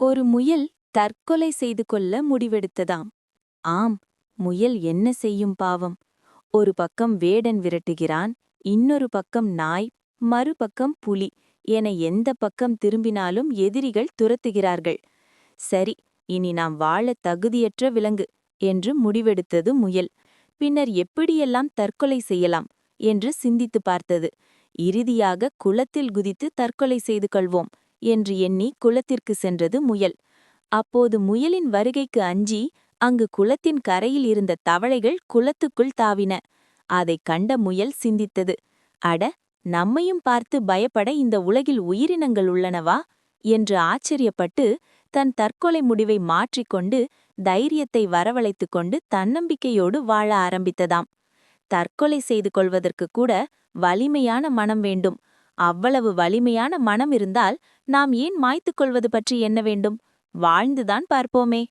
ஒரு முயல் தற்கொலை செய்து கொள்ள முடிவெடுத்ததாம். ஆம், முயல் என்ன செய்யும் பாவம். ஒரு பக்கம் வேடன் விரட்டுகிறான், இன்னொரு பக்கம் நாய், மறுபக்கம் புலி என எந்த பக்கம் திரும்பினாலும் எதிரிகள் துரத்துகிறார்கள். சரி, இனி நாம் வாழ தகுதியற்ற விலங்கு என்று முடிவெடுத்தது முயல். பின்னர் எப்படியெல்லாம் தற்கொலை செய்யலாம் என்று சிந்தித்து பார்த்தது. இறுதியாக குளத்தில் குதித்து தற்கொலை செய்து கொள்வோம் என்று எண்ணி குளத்திற்கு சென்றது முயல். அப்போது முயலின் வருகைக்கு அஞ்சி அங்கு குளத்தின் கரையில் இருந்த தவளைகள் குளத்துக்குள் தாவின. அதைக் கண்ட முயல் சிந்தித்தது, அட, நம்மையும் பார்த்து பயப்பட இந்த உலகில் உயிரினங்கள் உள்ளனவா என்று ஆச்சரியப்பட்டு தன் தற்கொலை முடிவை மாற்றிக்கொண்டு தைரியத்தை வரவழைத்துக் கொண்டு தன்னம்பிக்கையோடு வாழ ஆரம்பித்ததாம். தற்கொலை செய்து கொள்வதற்கு கூட வலிமையான மனம் வேண்டும். அவ்வளவு வலிமையான மனம் இருந்தால் நாம் ஏன் மாய்த்துக் கொள்வது பற்றி எண்ண வேண்டும்? வாழ்ந்துதான் பார்ப்போமே.